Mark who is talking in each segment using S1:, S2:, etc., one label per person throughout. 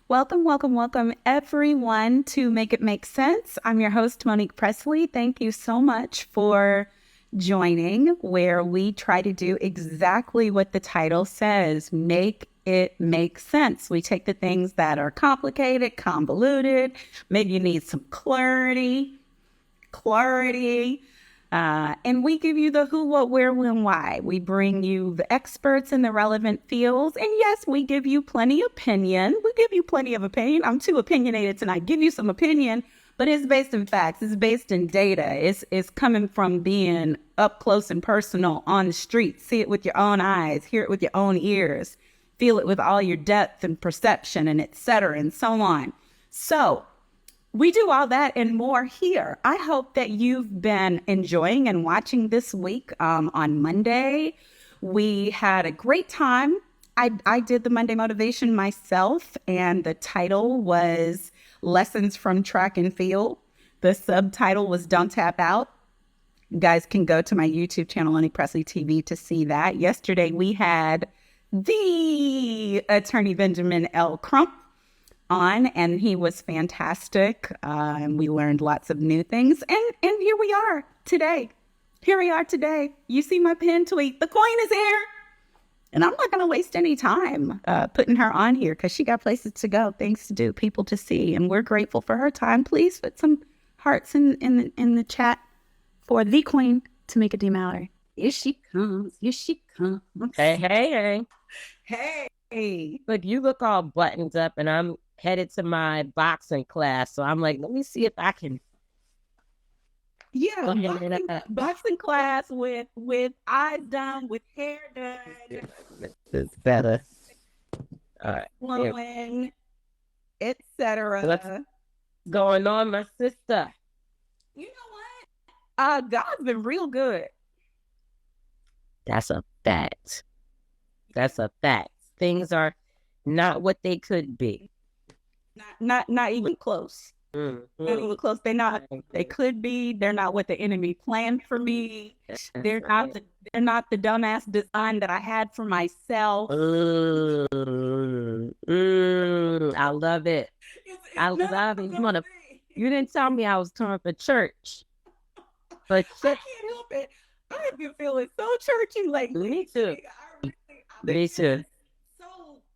S1: Welcome, welcome, welcome, everyone, to Make It Make Sense. I'm your host, Monique Pressley. Thank you so much for joining, where we try to do exactly what the title says, make it make sense. We take the things that are complicated, convoluted, maybe you need some clarity, and we give you the who, what, where, when, why. We bring you the experts in the relevant fields. And yes, we give you plenty of opinion. We give you plenty of opinion. I'm too opinionated tonight. Give you some opinion, but it's based in facts. It's based in data. It's coming from being up close and personal on the street. See it with your own eyes, hear it with your own ears, feel it with all your depth and perception, and et cetera, and so on. So we do all that and more here. I hope that you've been enjoying and watching this week. On Monday, we had a great time. I did the Monday motivation myself, and the title was Lessons from Track and Field. The subtitle was Don't Tap Out. You guys can go to my YouTube channel, Monique Pressley TV, to see that. Yesterday, we had the attorney Benjamin L. Crump on, and he was fantastic. And we learned lots of new things. And here we are today. You see my pin tweet. The queen is here. And I'm not going to waste any time putting her on here because she got places to go, things to do, people to see. And we're grateful for her time. Please put some hearts in the chat for the queen, Tamika D. Mallory. Here she comes.
S2: Hey. Look, you look all buttoned up, and I'm headed to my boxing class. So I'm like, let me see if I can.
S1: Yeah, boxing class with eyes done, with hair done.
S2: It's better. All right.
S1: Flowing, etc.
S2: What's going on, my sister?
S1: You know what? God's been real good.
S2: That's a fact. Things are not what they could be.
S1: Not even close.
S2: Mm-hmm.
S1: Not even close. They could be. They're not what the enemy planned for me. They're not the dumbass design that I had for myself.
S2: I love it. I love it. You didn't tell me I was coming for church. But
S1: I can't help it. I've been feeling so churchy lately.
S2: Me too.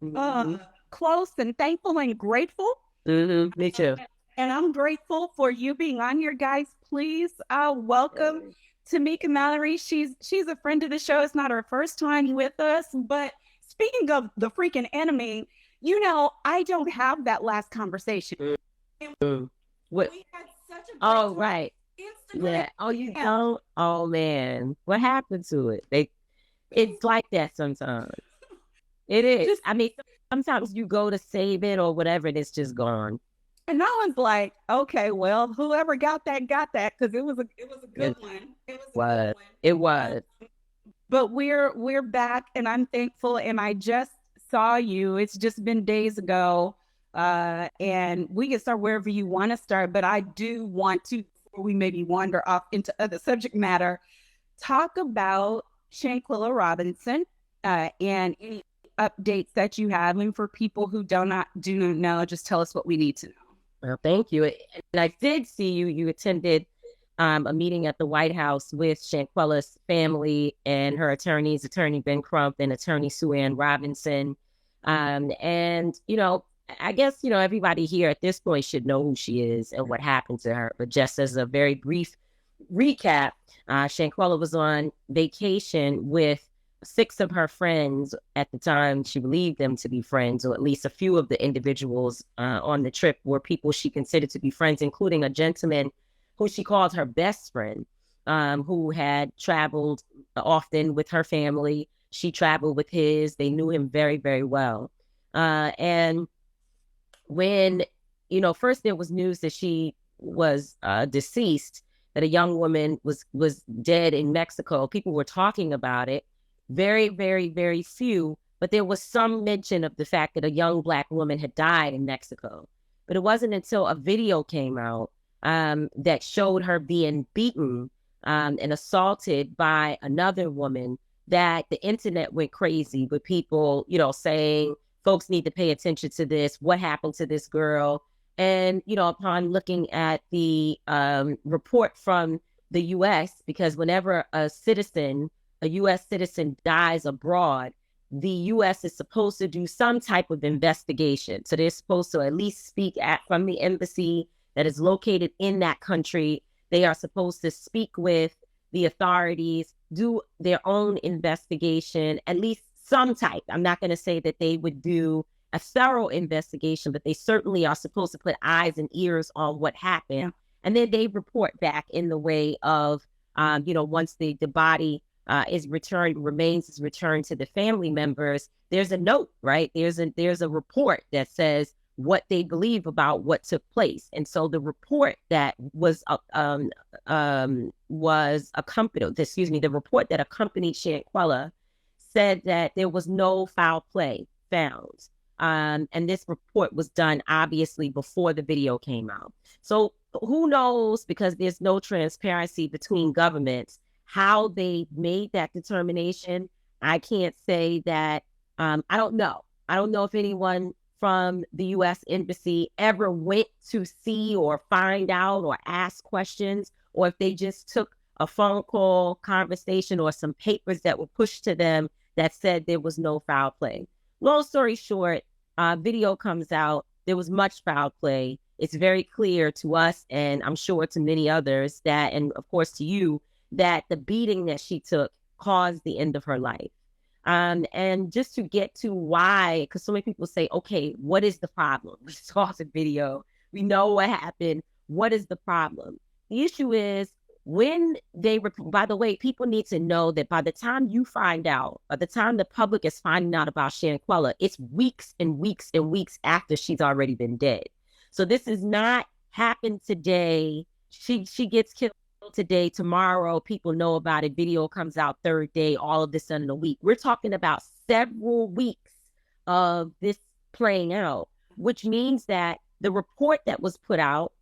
S1: So close and thankful and grateful.
S2: Me too.
S1: And I'm grateful for you being on here, guys. Please welcome Tamika Mallory. She's a friend of the show. It's not her first time with us. But speaking of the freaking enemy, I don't have that last conversation.
S2: What?
S1: We had such a
S2: right.
S1: Instagram.
S2: Yeah. Oh, you know. Oh man, what happened to it? It's like that sometimes. It is. I mean, sometimes you go to save it or whatever, and it's just gone.
S1: And I was like, okay, well, whoever got that, because it was a good one.
S2: It was.
S1: But we're back, and I'm thankful. And I just saw you. It's just been days ago, and we can start wherever you want to start. But I do want to, before we maybe wander off into other subject matter, talk about Shanquella Robinson and any updates that you have. And for people who do not know, just tell us what we need to know.
S2: Well, thank you. And I did see you attended a meeting at the White House with Shanquella's family and her attorneys, Attorney Ben Crump and Attorney Sue Ann Robinson. And, I guess, everybody here at this point should know who she is and what happened to her. But just as a very brief recap, Shanquella was on vacation with 6 of her friends at the time. She believed them to be friends, or at least a few of the individuals on the trip were people she considered to be friends, including a gentleman who she called her best friend, who had traveled often with her family. She traveled with his. They knew him very, very well. And when, first there was news that she was deceased, that a young woman was dead in Mexico. People were talking about it. Very, very, very few, but there was some mention of the fact that a young Black woman had died in Mexico. But it wasn't until a video came out that showed her being beaten and assaulted by another woman that the internet went crazy with people, saying folks need to pay attention to this. What happened to this girl? And, upon looking at the report from the U.S., because whenever a U.S. citizen dies abroad, the U.S. is supposed to do some type of investigation. So they're supposed to at least speak from the embassy that is located in that country. They are supposed to speak with the authorities, do their own investigation, at least some type. I'm not going to say that they would do a thorough investigation, but they certainly are supposed to put eyes and ears on what happened. Yeah. And then they report back in the way of, once the body remains is returned to the family members, there's a note, right? There's a report that says what they believe about what took place. And so the report that was the report that accompanied Shanquella said that there was no foul play found. And this report was done obviously before the video came out. So who knows, because there's no transparency between governments, how they made that determination. I can't say that. I don't know. I don't know if anyone from the U.S. Embassy ever went to see or find out or ask questions, or if they just took a phone call conversation or some papers that were pushed to them that said there was no foul play. Long story short, video comes out. There was much foul play. It's very clear to us, and I'm sure to many others that, and of course to you, that the beating that she took caused the end of her life. And just to get to why, because so many people say, okay, what is the problem? We saw the video. We know what happened. What is the problem? The issue is when by the way, people need to know that by the time you find out, by the time the public is finding out about Shanquella, it's weeks and weeks and weeks after she's already been dead. So this is not happened today. She gets killed today, tomorrow, people know about it, video comes out third day, all of this in a week. We're talking about several weeks of this playing out, which means that the report that was put out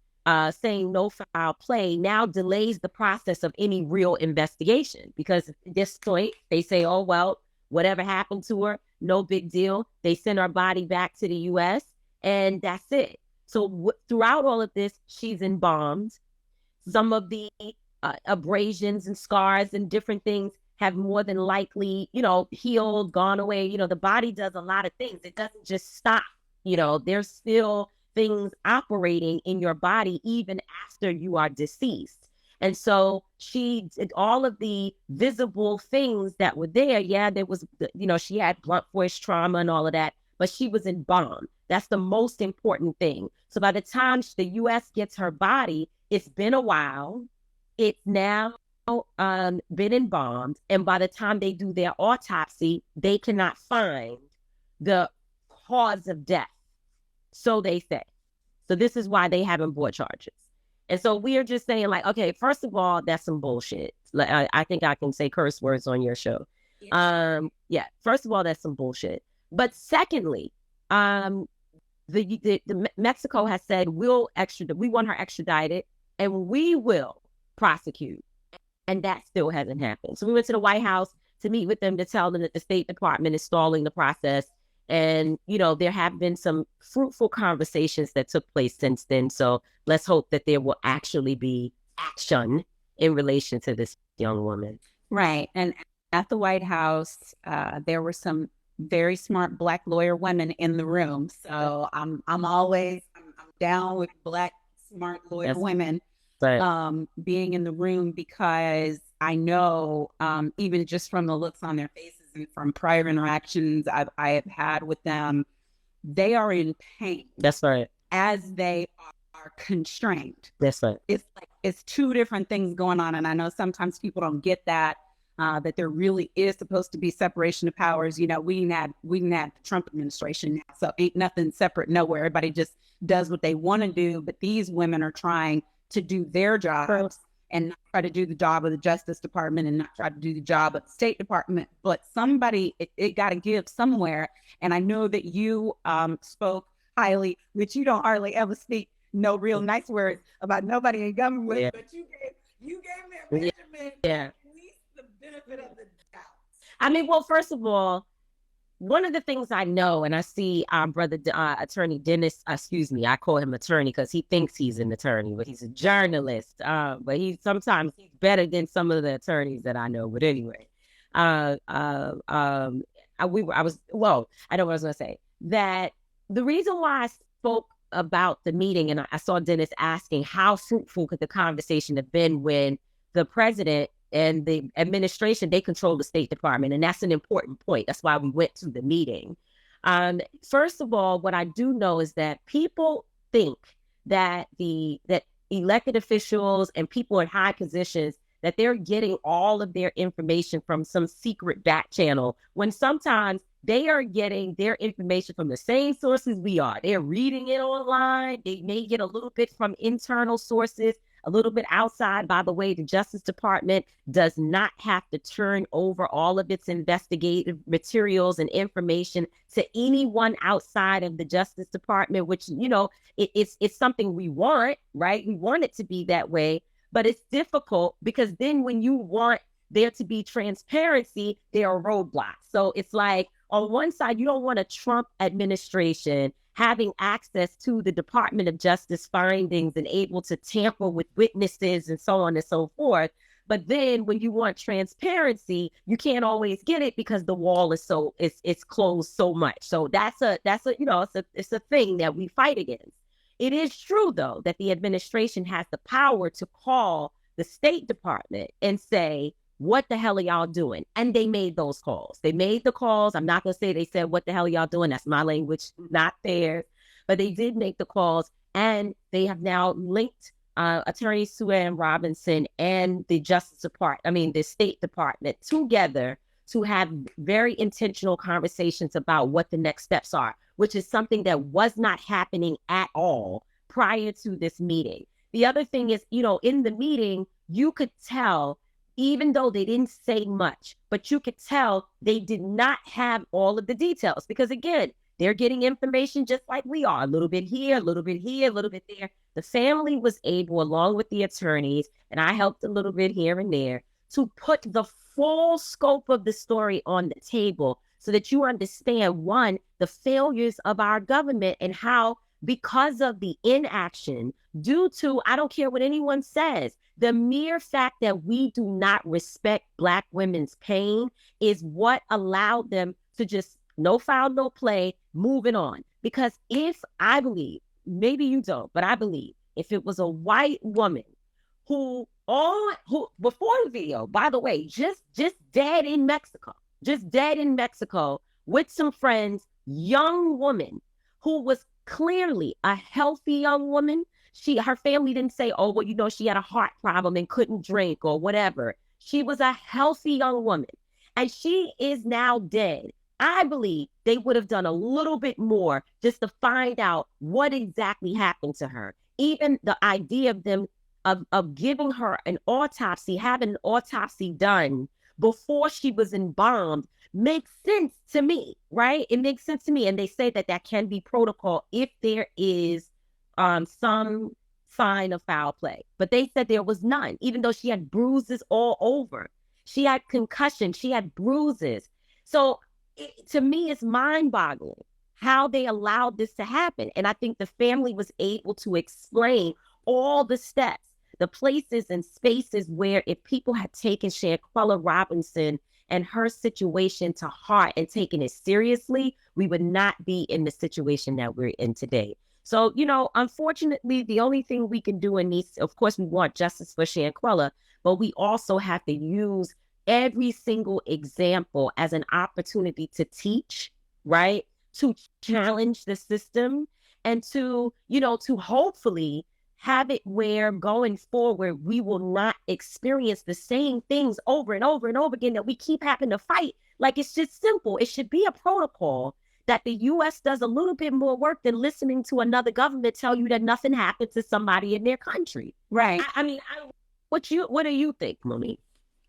S2: saying no foul play now delays the process of any real investigation, because at this point they say, oh, well, whatever happened to her, no big deal. They send her body back to the U.S. and that's it. So throughout all of this, she's embalmed. Some of the abrasions and scars and different things have more than likely, healed, gone away. The body does a lot of things. It doesn't just stop. There's still things operating in your body even after you are deceased. And so she did all of the visible things that were there. Yeah, there was, she had blunt force trauma and all of that, but she was embalmed. That's the most important thing. So by the time the U.S. gets her body, it's been a while. It's now been embalmed. And by the time they do their autopsy, they cannot find the cause of death. So they say. So this is why they haven't brought charges. And so we are just saying, like, okay, first of all, that's some bullshit. Like, I think I can say curse words on your show. Yeah. First of all, that's some bullshit. But secondly, the Mexico has said we want her extradited and we will prosecute. And that still hasn't happened. So we went to the White House to meet with them to tell them that the State Department is stalling the process. And, there have been some fruitful conversations that took place since then. So let's hope that there will actually be action in relation to this young woman.
S1: Right. And at the White House, there were some very smart Black lawyer women in the room. So I'm down with Black smart lawyer women being in the room, because I know even just from the looks on their faces and from prior interactions I have had with them, they are in pain.
S2: That's right.
S1: As they are constrained.
S2: That's right.
S1: It's two different things going on. And I know sometimes people don't get that there really is supposed to be separation of powers. We can have the Trump administration now, so ain't nothing separate nowhere. Everybody just does what they want to do. But these women are trying to do their jobs and not try to do the job of the Justice Department and not try to do the job of the State Department. But somebody, it got to give somewhere. And I know that you spoke highly, which you don't hardly ever speak no real nice words about nobody in government, but you gave me a Benjamin.
S2: Yeah.
S1: Benefit of the doubt.
S2: I mean, well, first of all, one of the things I know, and I see brother attorney Dennis, excuse me, I call him attorney because he thinks he's an attorney, but he's a journalist. But sometimes he's better than some of the attorneys that I know. But anyway, I was, well, I know what I was going to say, that the reason why I spoke about the meeting, and I saw Dennis asking how fruitful could the conversation have been when the president and the administration, they control the State Department. And that's an important point. That's why we went to the meeting. First of all, what I do know is that people think that that elected officials and people in high positions, that they're getting all of their information from some secret back channel, when sometimes they are getting their information from the same sources we are. They're reading it online. They may get a little bit from internal sources, a little bit outside. By the way, the Justice Department does not have to turn over all of its investigative materials and information to anyone outside of the Justice Department, which, it's something we want, right? We want it to be that way, but it's difficult because then when you want there to be transparency, there are roadblocks. So it's like, on one side, you don't want a Trump administration having access to the Department of Justice findings and able to tamper with witnesses and so on and so forth. But then when you want transparency, you can't always get it because the wall is it's closed so much. So it's a thing that we fight against. It is true, though, that the administration has the power to call the State Department and say, what the hell are y'all doing? And they made those calls. They made the calls. I'm not going to say they said, what the hell are y'all doing? That's my language, not theirs. But they did make the calls, and they have now linked Attorney Sue Ann Robinson and the the State Department together to have very intentional conversations about what the next steps are, which is something that was not happening at all prior to this meeting. The other thing is, in the meeting, you could tell, even though they didn't say much, but you could tell they did not have all of the details because, again, they're getting information just like we are, a little bit here, a little bit here, a little bit there. The family was able, along with the attorneys, and I helped a little bit here and there, to put the full scope of the story on the table so that you understand, one, the failures of our government and how, because of the inaction, due to, I don't care what anyone says, the mere fact that we do not respect Black women's pain is what allowed them to just no foul, no play, moving on. Because I believe, maybe you don't, but I believe if it was a white woman who before the video, by the way, just dead in Mexico with some friends, young woman who was clearly a healthy young woman. Her family didn't say, oh, well, she had a heart problem and couldn't drink or whatever. She was a healthy young woman, and she is now dead. I believe they would have done a little bit more just to find out what exactly happened to her. Even the idea of them of giving her an autopsy, having an autopsy done before she was embalmed makes sense to me, right? It makes sense to me. And they say that can be protocol if there is some sign of foul play. But they said there was none, even though she had bruises all over. She had concussion. She had bruises. So to me, it's mind-boggling how they allowed this to happen. And I think the family was able to explain all the steps, the places and spaces where if people had taken Shanquella Robinson and her situation to heart and taken it seriously, we would not be in the situation that we're in today. So, unfortunately, the only thing we can do in these, of course, we want justice for Shanquella, but we also have to use every single example as an opportunity to teach, right? To challenge the system and to hopefully have it where going forward, we will not experience the same things over and over and over again that we keep having to fight. Like, it's just simple. It should be a protocol that the U.S. does a little bit more work than listening to another government tell you that nothing happened to somebody in their country.
S1: Right.
S2: What do you think, Monique?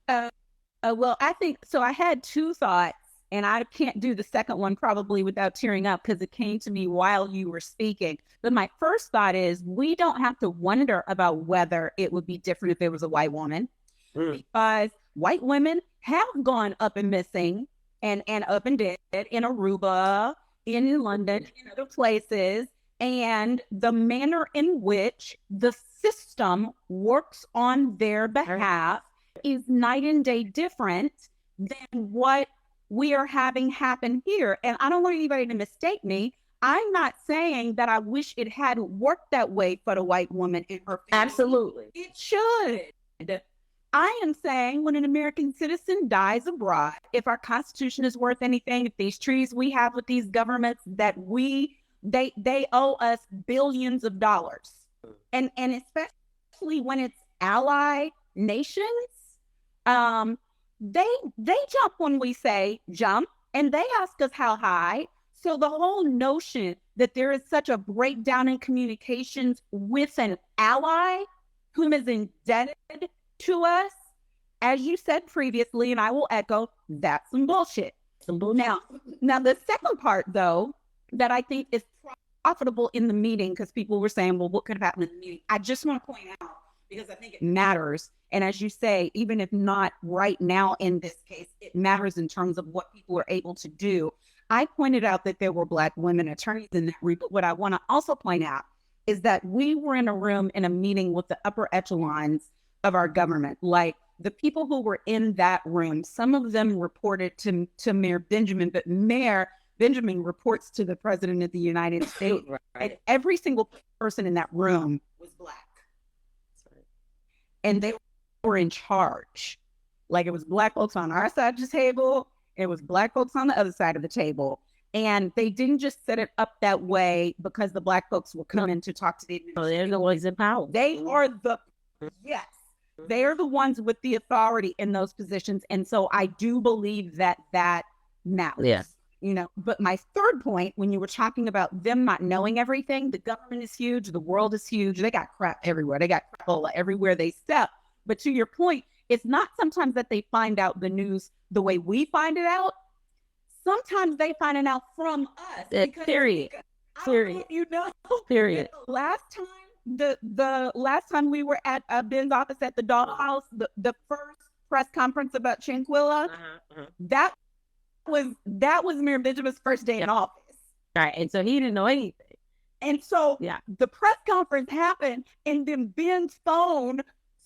S1: Well, I think so. I had two thoughts, and I can't do the second one probably without tearing up because it came to me while you were speaking. But my first thought is we don't have to wonder about whether it would be different if it was a white woman, because white women have gone up and missing and up and dead in Aruba, in London, in other places. And the manner in which the system works on their behalf is night and day different than what we are having happen here. And I don't want anybody to mistake me. I'm not saying that I wish it had worked that way for the white woman in her family.
S2: Absolutely.
S1: It should. I am saying when an American citizen dies abroad, if our Constitution is worth anything, if these treaties we have with these governments that they owe us billions of dollars. And especially when it's ally nations, they jump when we say jump, and they ask us how high. So the whole notion that there is such a breakdown in communications with an ally whom is indebted to us, as you said previously, and I will echo, that's some bullshit. Now the second part, though, that I think is profitable in the meeting, because people were saying, well, what could have happened in the meeting? I just want to point out, because I think it matters. And as you say, even if not right now in this case, it matters in terms of what people are able to do. I pointed out that there were Black women attorneys in that room. But what I want to also point out is that we were in a room in a meeting with the upper echelons of our government. Like the people who were in that room, some of them reported to Mayor Benjamin, but Mayor Benjamin reports to the President of the United States. Right. And every single person in that room was Black. And they were in charge. Like it was Black folks on our side of the table. It was Black folks on the other side of the table. And they didn't just set it up that way because the Black folks were coming to talk to the administration.
S2: They're the ones in power.
S1: They are they are the ones with the authority in those positions. And so I do believe that matters.
S2: Yeah.
S1: You know, but my third point, when you were talking about them not knowing everything, the government is huge, the world is huge. They got crap everywhere. They got crapola everywhere they step. But to your point, it's not sometimes that they find out the news the way we find it out. Sometimes they find it out from us.
S2: Period. Period.
S1: You know.
S2: Period.
S1: The last time we were at Ben's office at the Dollhouse, the first press conference about Shanquilla, that was Mayor Benjamin's first day in office.
S2: Right. And so he didn't know anything.
S1: And so the press conference happened, and then Ben's phone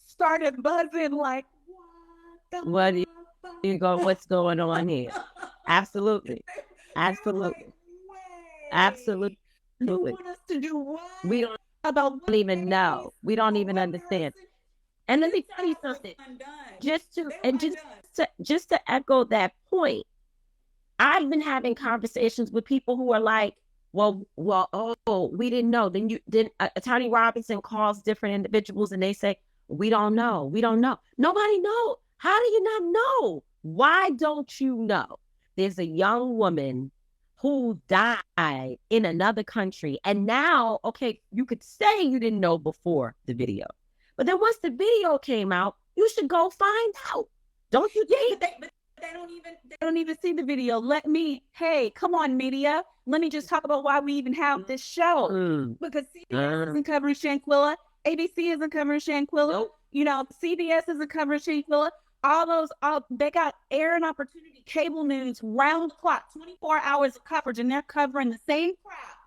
S1: started buzzing like,
S2: what's going on here? Absolutely. Absolutely. Absolutely.
S1: You want us to do what?
S2: We don't even know. We don't even understand. And let me tell you something. Just to echo that point, I've been having conversations with people who are like, well, we didn't know. Then Attorney Robinson calls different individuals and they say, we don't know. Nobody knows. How do you not know? Why don't you know? There's a young woman who died in another country. And now, okay, you could say you didn't know before the video. But then once the video came out, you should go find out. Don't you think?
S1: They don't even see the video. Hey, come on, media. Let me just talk about why we even have this show. Because CBS isn't covering Shanquilla. ABC isn't covering Shanquilla.
S2: Nope.
S1: You know, CBS isn't covering Shanquilla. They got air and opportunity cable news round the clock, 24 hours of coverage, and they're covering the same crap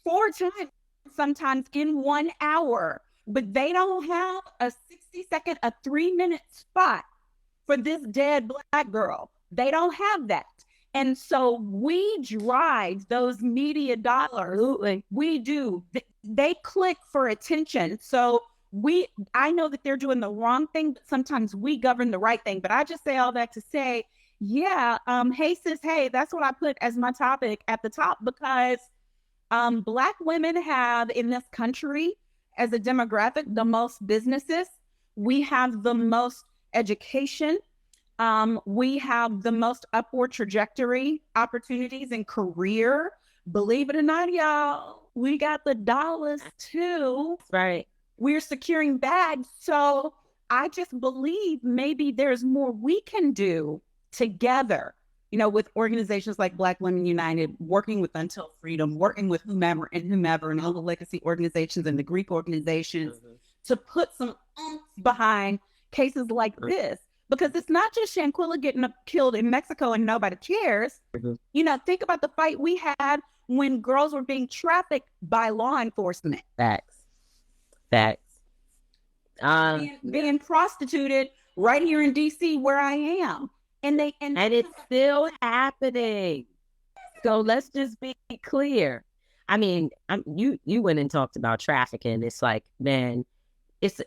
S1: 4 times, sometimes in 1 hour. But they don't have a 60-second, a 3-minute spot for this dead Black girl. They don't have that. And so we drive those media dollars.
S2: Absolutely.
S1: We do. They click for attention. So I know that they're doing the wrong thing, but sometimes we govern the right thing. But I just say all that to say, hey sis, hey, that's what I put as my topic at the top, because Black women have in this country as a demographic the most businesses. We have the most education. We have the most upward trajectory opportunities in career. Believe it or not, y'all, we got the dollars too.
S2: Right.
S1: We're securing bags. So I just believe maybe there's more we can do together, you know, with organizations like Black Women United, working with Until Freedom, working with whomever and all the legacy organizations and the Greek organizations to put some oomph behind cases like this. Because it's not just Shanquilla getting killed in Mexico and nobody cares. Think about the fight we had when girls were being trafficked by law enforcement.
S2: Facts.
S1: Being prostituted right here in DC where I am. And
S2: it's still happening. So let's just be clear. I mean, you went and talked about trafficking. It's like, man, it's,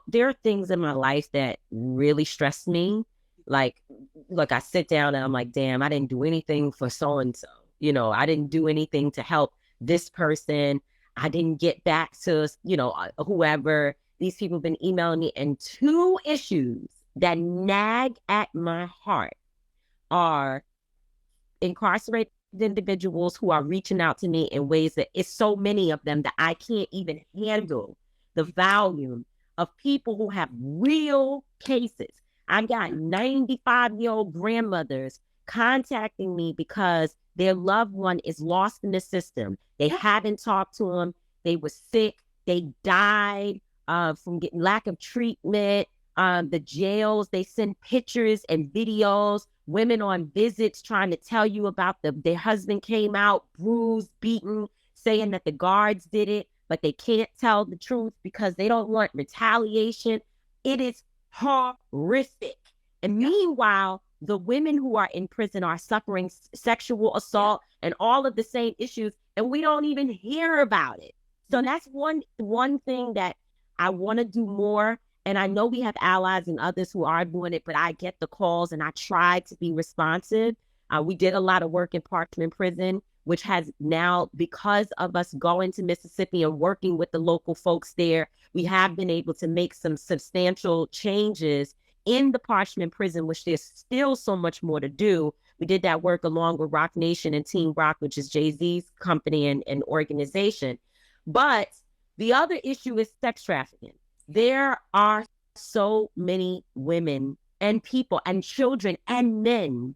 S2: there are things in my life that really stress me. Like, look, I sit down and I'm like, damn, I didn't do anything for so-and-so. I didn't do anything to help this person. I didn't get back to, whoever. These people have been emailing me. And two issues that nag at my heart are incarcerated individuals who are reaching out to me in ways that it's so many of them that I can't even handle the volume of people who have real cases. I've got 95-year-old grandmothers contacting me because their loved one is lost in the system. They haven't talked to them. They were sick. They died from lack of treatment. The jails, they send pictures and videos. Women on visits trying to tell you about their husband came out bruised, beaten, saying that the guards did it, but they can't tell the truth because they don't want retaliation. It is horrific. And meanwhile, the women who are in prison are suffering sexual assault and all of the same issues, and we don't even hear about it. So that's one thing that I want to do more. And I know we have allies and others who are doing it, but I get the calls and I try to be responsive. We did a lot of work in Parchment Prison, which has now, because of us going to Mississippi and working with the local folks there, we have been able to make some substantial changes in the Parchment Prison, which there's still so much more to do. We did that work along with Rock Nation and Team Rock, which is Jay-Z's company and organization. But the other issue is sex trafficking. There are so many women and people and children and men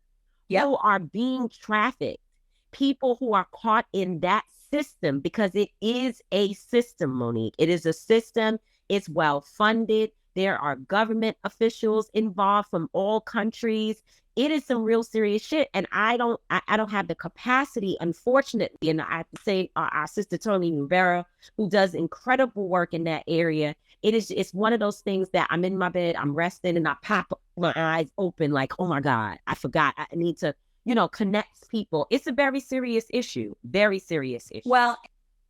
S2: who are being trafficked. People who are caught in that system, because it is a system, Monique. It is a system. It's well funded. There are government officials involved from all countries. It is some real serious shit. And I don't have the capacity, unfortunately. And I have to say, our sister Tony Rivera, who does incredible work in that area. It's one of those things that I'm in my bed, I'm resting, and I pop my eyes open like, oh my God, I forgot. I need to, connect people. It's a very serious issue. Very serious issue.
S1: Well,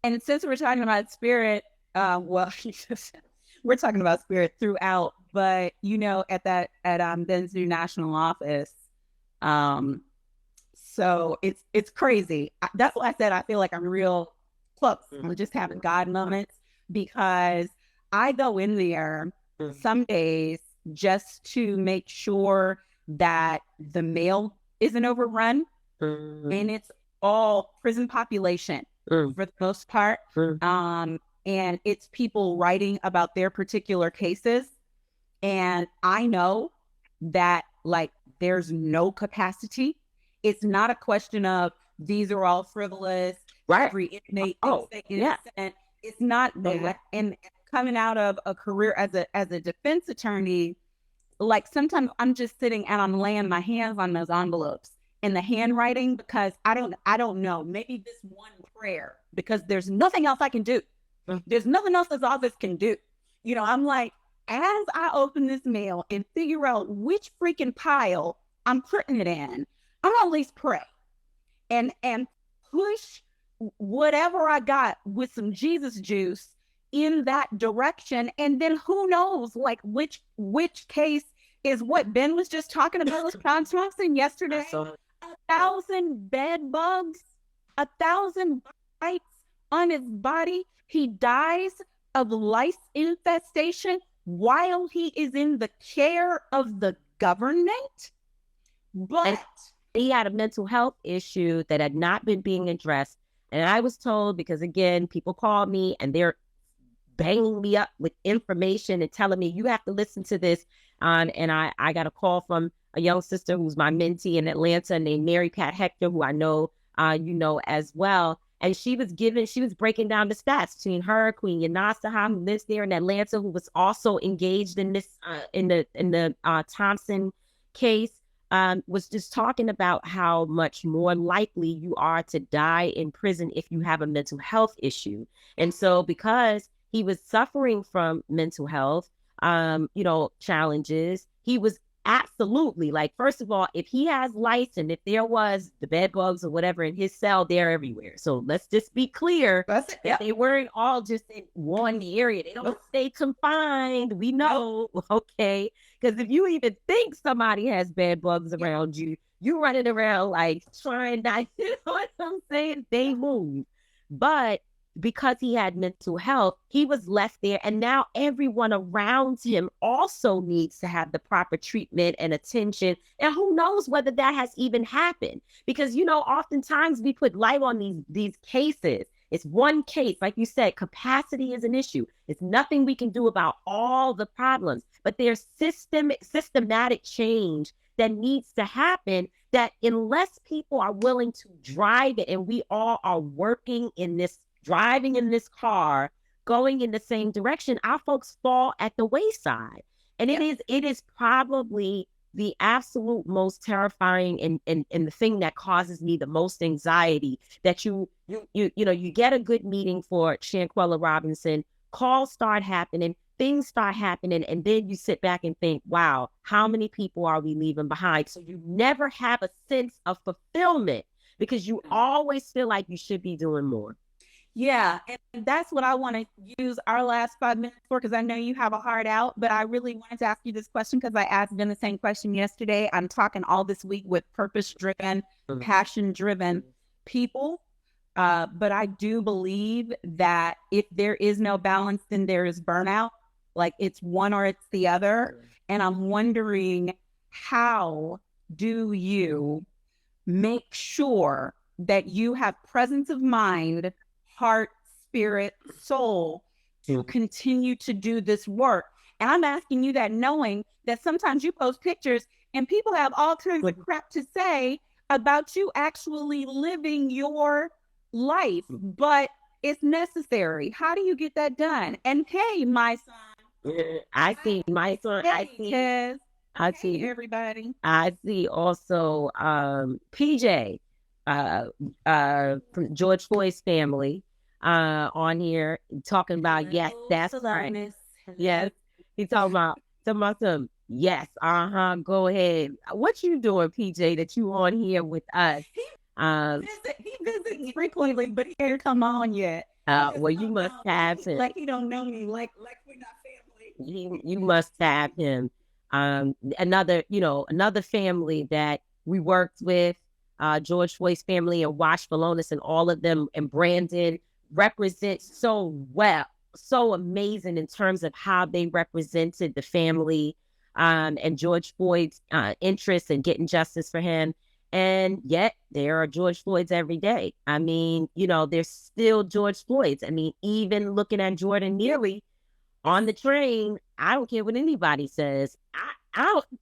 S1: and since we're talking about spirit, we're talking about spirit throughout, but at Ben's new national office, so it's crazy. That's why I said I feel like I'm real close. I'm just having God moments, because I go in there some days just to make sure that the mail isn't overrun, and it's all prison population for the most part. And it's people writing about their particular cases. And I know that there's no capacity. It's not a question of these are all frivolous.
S2: Right.
S1: Every inmate thinks they innocent. It's not that. And coming out of a career as a defense attorney, sometimes I'm just sitting and I'm laying my hands on those envelopes and the handwriting, because I don't know, maybe this one prayer, because there's nothing else I can do. There's nothing else this office can do. I'm like, as I open this mail and figure out which freaking pile I'm putting it in, I'm gonna at least pray and push whatever I got with some Jesus juice in that direction. And then who knows, which case is what Ben was just talking about with John Thompson yesterday. 1,000 bed bugs, 1,000 bites on his body. He dies of lice infestation while he is in the care of the government. But
S2: and he had a mental health issue that had not been being addressed. And I was told, because again, people call me and they're banging me up with information and telling me, you have to listen to this. And I got a call from a young sister who's my mentee in Atlanta named Mary Pat Hector, who I know, as well. And she was breaking down the stats between her, Queen Yanasaha, who lives there in Atlanta, who was also engaged in this, in the Thompson case, was just talking about how much more likely you are to die in prison if you have a mental health issue. And so because he was suffering from mental health, challenges, he was absolutely, like, first of all, if he has lice and if there was the bed bugs or whatever in his cell, they're everywhere. So let's just be clear that they weren't all just in one area. They don't stay confined. We know, okay? Because if you even think somebody has bed bugs around you, you running around like trying not, you know what I'm saying? They move. But because he had mental health, he was left there. And now everyone around him also needs to have the proper treatment and attention. And who knows whether that has even happened? Because, oftentimes we put light on these cases. It's one case. Like you said, capacity is an issue. It's nothing we can do about all the problems, but there's systematic change that needs to happen, that unless people are willing to drive it, and we all are driving in this car, going in the same direction, our folks fall at the wayside. And it is probably the absolute most terrifying and the thing that causes me the most anxiety, that you get a good meeting for Shanquella Robinson, calls start happening, things start happening, and then you sit back and think, wow, how many people are we leaving behind? So you never have a sense of fulfillment because you always feel like you should be doing more.
S1: Yeah, and that's what I want to use our last 5 minutes for, because I know you have a heart out, but I really wanted to ask you this question because I asked them the same question yesterday. I'm talking all this week with purpose-driven, passion-driven people, but I do believe that if there is no balance, then there is burnout. Like, it's one or it's the other. And I'm wondering, how do you make sure that you have presence of mind, heart, spirit, soul to continue to do this work? And I'm asking you that knowing that sometimes you post pictures and people have all kinds of crap to say about you actually living your life, but it's necessary. How do you get that done? And hey, my son.
S2: I see my son. I see
S1: everybody.
S2: I see also PJ from George Floyd's family on here talking about, yes, that's right. Yes, he's talking about some, yes, go ahead. What you doing, PJ, that you on here with us?
S1: He visits frequently, but he ain't come on yet.
S2: Well, you must have him.
S1: Like he don't know me, like we're not family.
S2: You must have him. Another family that we worked with, George Floyd's family and Wash Falonis, and all of them, and Brandon represent so well, so amazing in terms of how they represented the family and George Floyd's interests in getting justice for him. And yet there are George Floyds every day. I mean, there's still George Floyds. I mean, even looking at Jordan Neely on the train, I don't care what anybody says.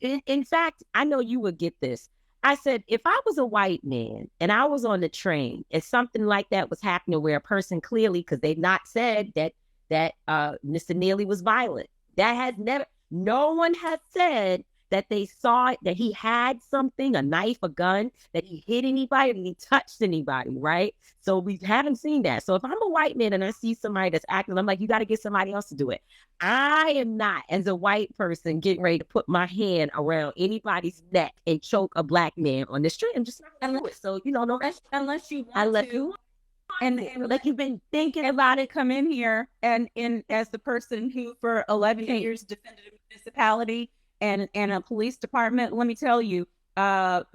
S2: In fact, I know you would get this. I said, if I was a white man and I was on the train and something like that was happening, where a person clearly, because they've not said that Mr. Neely was violent. That has never, no one has said that they saw it, that he had something, a knife, a gun, that he hit anybody, that he touched anybody, right? So we haven't seen that. So if I'm a white man and I see somebody that's acting, I'm like, you got to get somebody else to do it. I am not, as a white person, getting ready to put my hand around anybody's neck and choke a black man on the street. I'm just not going to do it. So, no,
S1: unless you want to. And
S2: like you've been thinking
S1: about it, come in here and as the person who for 11 years defended a municipality and a police department, let me tell you, at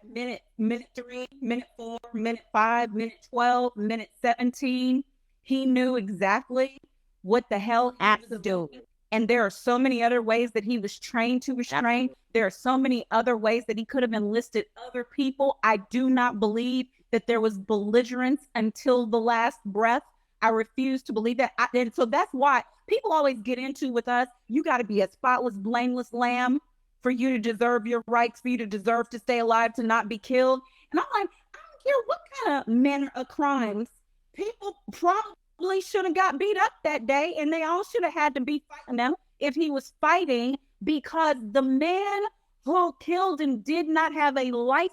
S1: minute 3, minute 4, minute 5, minute 12, minute 17, he knew exactly what the hell he was doing. And there are so many other ways that he was trained to restrain. There are so many other ways that he could have enlisted other people. I do not believe that there was belligerence until the last breath. I refuse to believe that. And so that's why people always get into with us, you got to be a spotless, blameless lamb for you to deserve your rights, for you to deserve to stay alive, to not be killed. And I'm like, I don't care what kind of manner of crimes. People probably should have got beat up that day, and they all should have had to be fighting them if he was fighting, because the man who killed him did not have a license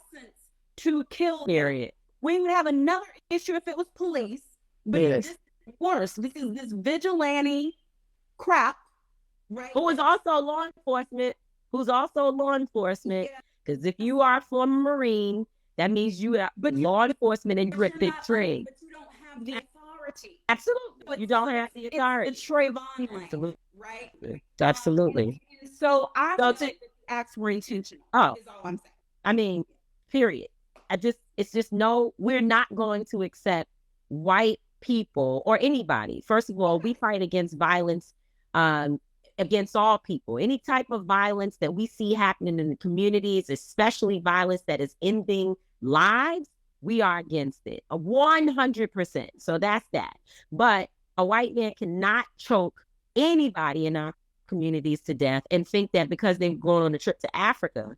S1: to kill him.
S2: Period.
S1: We would have another issue if it was police, but
S2: Yes.
S1: this is worse. This is this vigilante crap, right?
S2: Who is also law enforcement, because if you are a former Marine, that means you are law enforcement and you're big trained.
S1: But you don't have the authority.
S2: Absolutely. You don't have the authority.
S1: It's Trayvon Lane,
S2: Absolutely.
S1: right?
S2: Absolutely.
S1: So I
S2: So
S1: think acts were intentional.
S2: Oh.
S1: Is all I'm saying.
S2: I mean, period. It's just no, we're not going to accept white people or anybody. First of all, we fight against violence, against all people. Any type of violence that we see happening in the communities, especially violence that is ending lives, we are against it. 100%. So that's that. But a white man cannot choke anybody in our communities to death and think that because they've gone on a trip to Africa,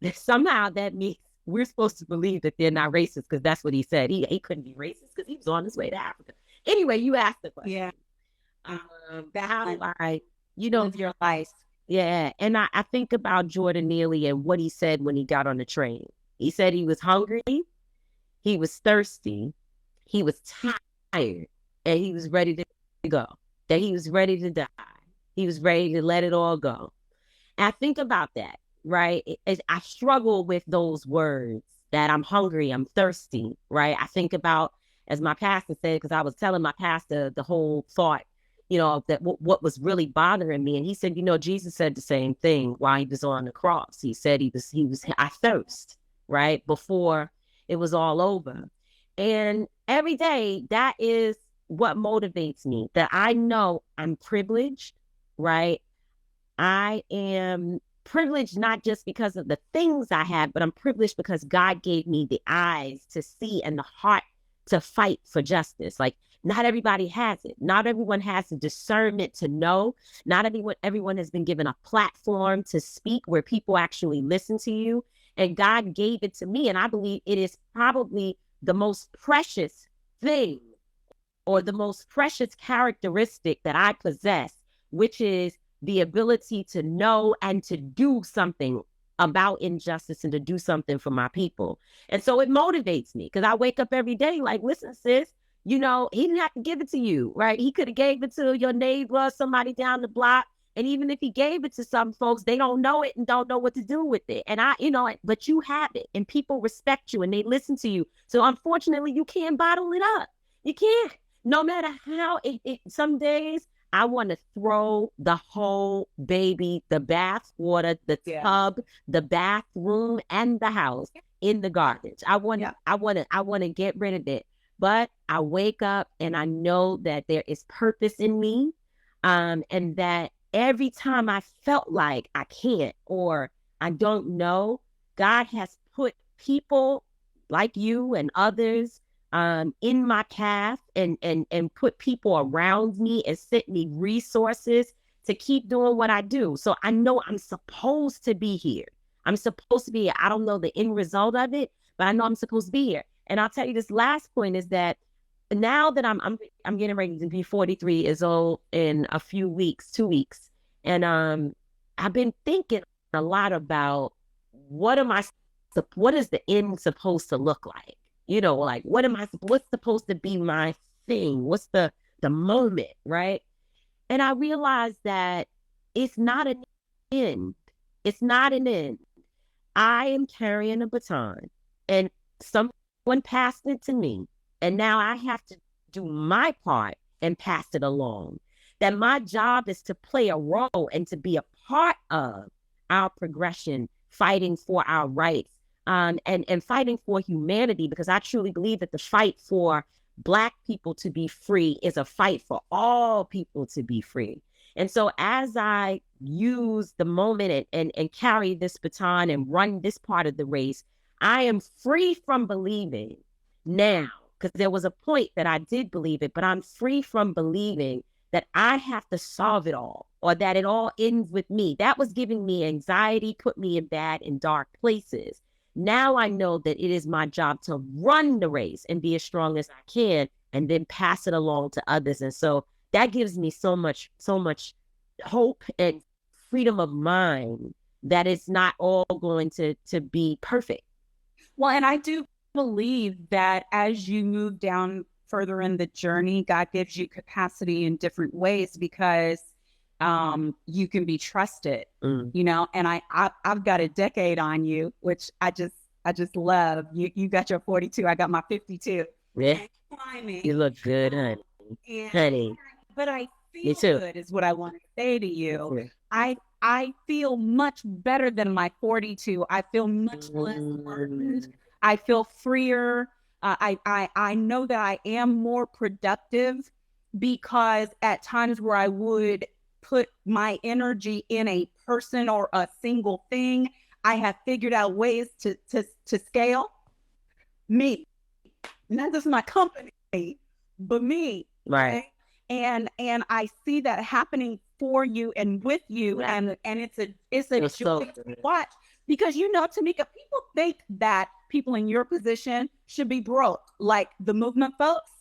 S2: that somehow that means we're supposed to believe that they're not racist, because that's what he said. He couldn't be racist because he was on his way to Africa. Anyway, you asked the question.
S1: Yeah.
S2: How do I, live
S1: your life.
S2: Yeah. And I think about Jordan Neely and what he said when he got on the train. He said he was hungry, he was thirsty, he was tired, and he was ready to go. That he was ready to die. He was ready to let it all go. And I think about that, right? I struggle with those words, that I'm hungry, I'm thirsty, right? I think about, as my pastor said, because I was telling my pastor the whole thought, that what was really bothering me. And he said, Jesus said the same thing while he was on the cross. He said I thirst, right? Before it was all over. And every day, that is what motivates me, that I know I'm privileged, right? I am privileged not just because of the things I have, but I'm privileged because God gave me the eyes to see and the heart to fight for justice. Like, not everybody has it. Not everyone has the discernment to know. Not everyone has been given a platform to speak where people actually listen to you. And God gave it to me. And I believe it is probably the most precious thing, or the most precious characteristic that I possess, which is the ability to know and to do something about injustice and to do something for my people. And so it motivates me, because I wake up every day like, listen, sis, he didn't have to give it to you, right? He could have gave it to your neighbor, somebody down the block. And even if he gave it to some folks, they don't know it and don't know what to do with it. And but you have it, and people respect you and they listen to you. So unfortunately, you can't bottle it up. You can't. No matter how some days I want to throw the whole baby, the bath water, the tub, the bathroom, and the house in the garbage. I want to get rid of it. But I wake up and I know that there is purpose in me, and that every time I felt like I can't or I don't know, God has put people like you and others in my path, and put people around me and sent me resources to keep doing what I do. So I know I'm supposed to be here. I'm supposed to be here. I don't know the end result of it, but I know I'm supposed to be here. And I'll tell you, this last point is that now that I'm getting ready to be 43 years old in a few weeks, 2 weeks. And I've been thinking a lot about what is the end supposed to look like? Like, what's supposed to be my thing? What's the moment, right? And I realized that it's not an end. It's not an end. I am carrying a baton, and someone passed it to me. And now I have to do my part and pass it along. That my job is to play a role and to be a part of our progression, fighting for our rights, and fighting for humanity, because I truly believe that the fight for Black people to be free is a fight for all people to be free. And so as I use the moment and carry this baton and run this part of the race, I am free from believing now, because there was a point that I did believe it, but I'm free from believing that I have to solve it all, or that it all ends with me. That was giving me anxiety, put me in bad and dark places. Now I know that it is my job to run the race and be as strong as I can and then pass it along to others. And so that gives me so much hope and freedom of mind that it's not all going to be perfect.
S1: Well, and I do believe that as you move down further in the journey, God gives you capacity in different ways because you can be trusted, you know, and I've got a decade on you, which I just love. You got your 42, I got my 52.
S2: Yeah.
S1: Climbing.
S2: You look good, honey. Honey.
S1: But I
S2: Me
S1: feel
S2: too.
S1: good is what I want to say to you.
S2: Yeah.
S1: I feel much better than my 42. I feel much less burdened. I feel freer. I know that I am more productive because at times where I would put my energy in a person or a single thing, I have figured out ways to scale me, not just my company, but me.
S2: Right.
S1: Okay? And I see that happening for you and with you, and it's a joy to watch because you know, Tamika, people think that people in your position should be broke, like the movement folks.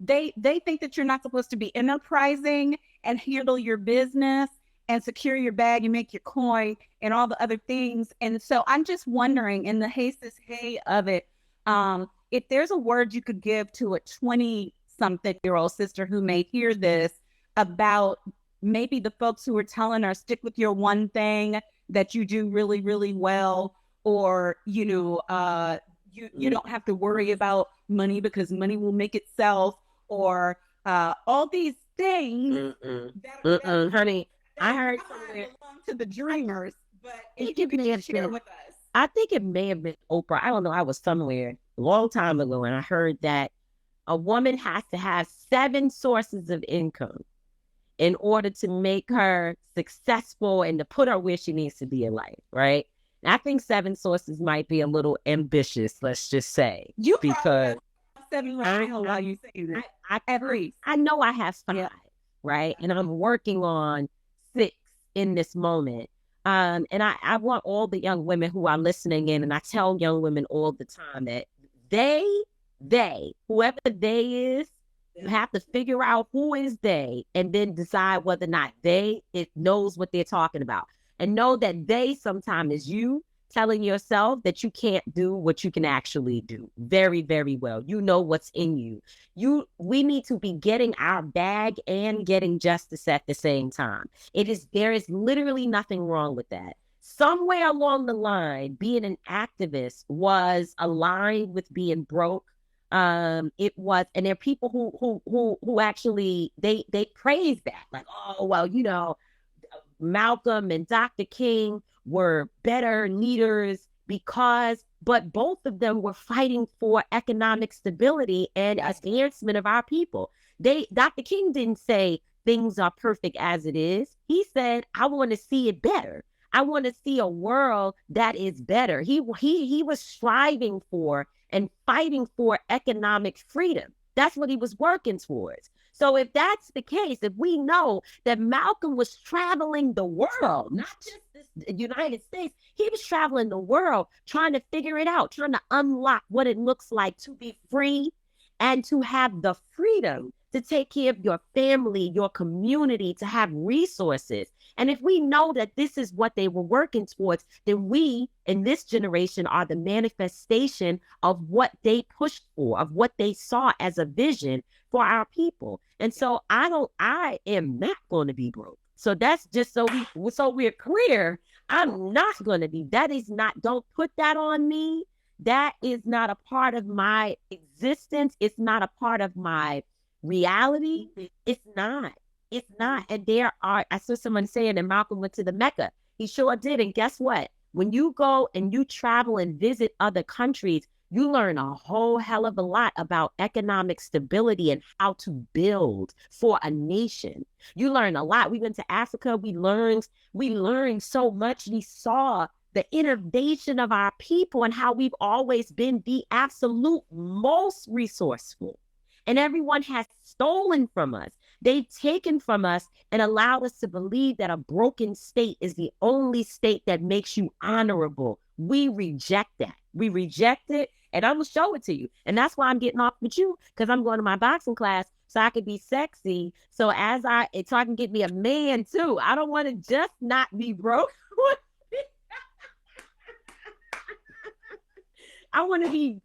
S1: They think that you're not supposed to be enterprising and handle your business and secure your bag and make your coin and all the other things. And so I'm just wondering, in the haste of it, if there's a word you could give to a 20-something-year-old sister who may hear this about maybe the folks who are telling her, stick with your one thing that you do really, really well, or, you know, you don't have to worry about money because money will make itself, or all these things that
S2: honey, I heard somewhere
S1: to the dreamers, but
S2: it
S1: you
S2: may
S1: can
S2: have
S1: share
S2: been,
S1: with us.
S2: I think it may have been Oprah. I don't know. I was somewhere a long time ago and I heard that a woman has to have 7 sources of income in order to make her successful and to put her where she needs to be in life, right? And I think 7 sources might be a little ambitious, let's just say.
S1: You
S2: because
S1: 7 right now while you say that. At least.
S2: I know I have 5, right? And I'm working on 6 in this moment. And I want all the young women who are listening in, and I tell young women all the time that whoever they is, you have to figure out who is they and then decide whether or not it knows what they're talking about. And know that they sometimes is you telling yourself that you can't do what you can actually do very, very well. You know what's in you. We need to be getting our bag and getting justice at the same time. There is literally nothing wrong with that. Somewhere along the line, being an activist was aligned with being broke. It was, and there are people who actually they praise that, like, oh well, you know, Malcolm and Dr. King were better leaders but both of them were fighting for economic stability and advancement of our people. Dr. King didn't say things are perfect as it is. He said, I want to see it better. I want to see a world that is better. He was striving for and fighting for economic freedom. That's what he was working towards. So if that's the case, if we know that Malcolm was traveling the world, not just the United States, he was traveling the world trying to figure it out, trying to unlock what it looks like to be free and to have the freedom to take care of your family, your community, to have resources. And if we know that this is what they were working towards, then we in this generation are the manifestation of what they pushed for, of what they saw as a vision for our people. And so I am not going to be broke. So that's just so we're clear. I'm not going to be. That is not, don't put that on me. That is not a part of my existence. It's not a part of my reality. It's not. And I saw someone saying that Malcolm went to the Mecca. He sure did. And guess what? When you go and you travel and visit other countries, you learn a whole hell of a lot about economic stability and how to build for a nation. You learn a lot. We went to Africa. We learned so much. We saw the innovation of our people and how we've always been the absolute most resourceful. And everyone has stolen from us. They've taken from us and allowed us to believe that a broken state is the only state that makes you honorable. We reject that. We reject it. And I will show it to you. And that's why I'm getting off with you, because I'm going to my boxing class so I can be sexy. So I can get me a man too. I don't want to just not be broke. I want to be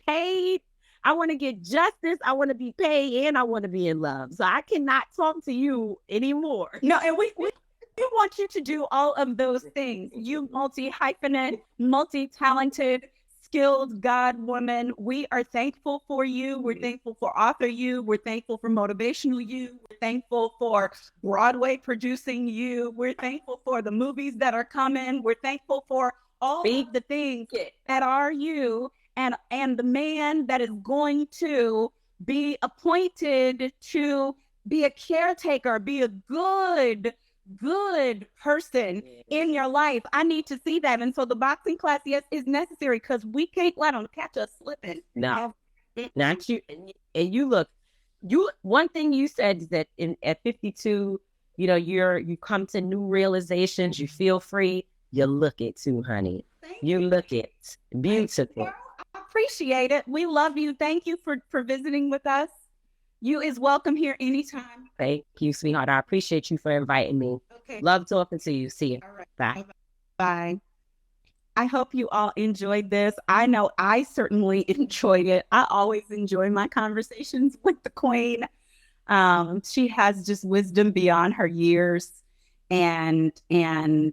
S2: paid. I want to get justice. I want to be paid, and I want to be in love. So I cannot talk to you anymore.
S1: No, and we want you to do all of those things. You multi-hyphenate, multi-talented, skilled God woman. We are thankful for you. We're thankful for author you. We're thankful for motivational you. We're thankful for Broadway producing you. We're thankful for the movies that are coming. We're thankful for all of the things that are you, and the man that is going to be appointed to be a caretaker, be a good person in your life. I need to see that. And so the boxing class, yes, is necessary, because we can't let them catch us slipping.
S2: No, not you. And one thing you said is that at 52, you come to new realizations, you feel free, you look it too, honey. You look it beautiful.
S1: I appreciate it. We love you. Thank you for visiting with us. You is welcome here anytime.
S2: Thank you, sweetheart. I appreciate you for inviting me.
S1: Okay.
S2: Love talking to you. See you.
S1: All right.
S2: Bye.
S1: Bye. I hope you all enjoyed this. I know I certainly enjoyed it. I always enjoy my conversations with the queen. She has just wisdom beyond her years, and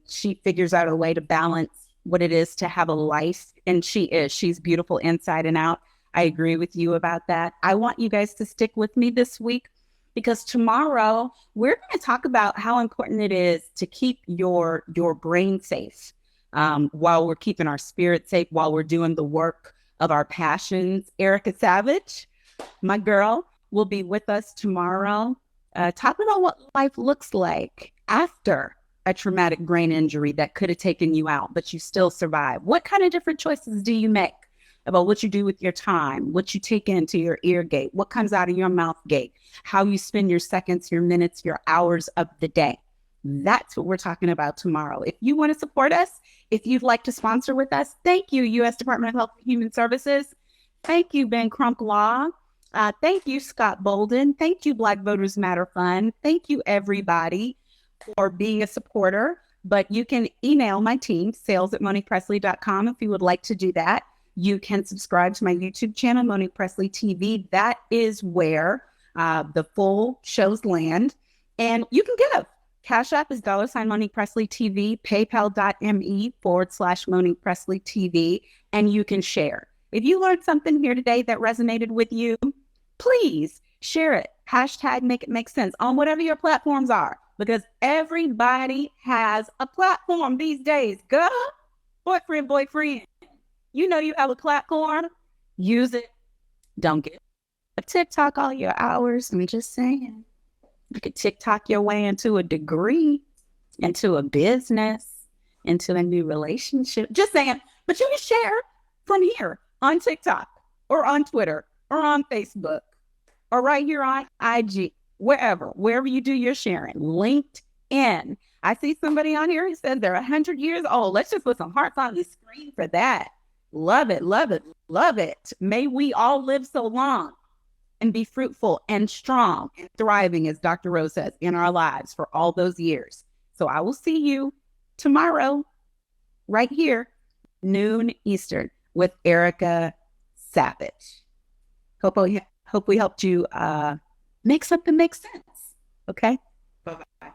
S1: she figures out a way to balance what it is to have a life. And she's beautiful inside and out. I agree with you about that. I want you guys to stick with me this week, because tomorrow we're going to talk about how important it is to keep your brain safe, while we're keeping our spirit safe, while we're doing the work of our passions. Erica Savage, my girl, will be with us tomorrow, talking about what life looks like after a traumatic brain injury that could have taken you out, but you still survive. What kind of different choices do you make about what you do with your time, what you take into your ear gate, what comes out of your mouth gate, how you spend your seconds, your minutes, your hours of the day? That's what we're talking about tomorrow. If you want to support us, if you'd like to sponsor with us, thank you, U.S. Department of Health and Human Services. Thank you, Ben Crump Law. Thank you, Scott Bolden. Thank you, Black Voters Matter Fund. Thank you, everybody, for being a supporter. But you can email my team, sales@moniquepressley.com, if you would like to do that. You can subscribe to my YouTube channel, Monique Pressley TV. That is where the full shows land. And you can give. Cash App is $Monique Pressley TV, paypal.me/Monique Pressley TV, and you can share. If you learned something here today that resonated with you, please share it. Hashtag make it make sense on whatever your platforms are, because everybody has a platform these days. Girl, boyfriend, you know you have a platform. Use it. Don't get a TikTok all your hours. I'm just saying. You could TikTok your way into a degree, into a business, into a new relationship. Just saying. But you can share from here on TikTok or on Twitter or on Facebook or right here on IG, wherever you do your sharing. LinkedIn. I see somebody on here who says they're 100 years old. Let's just put some hearts on the screen for that. Love it, love it, love it. May we all live so long and be fruitful and strong and thriving, as Dr. Rose says, in our lives for all those years. So I will see you tomorrow, right here, noon Eastern, with Erica Savage. Hope we helped you make something make sense. Okay? Bye-bye.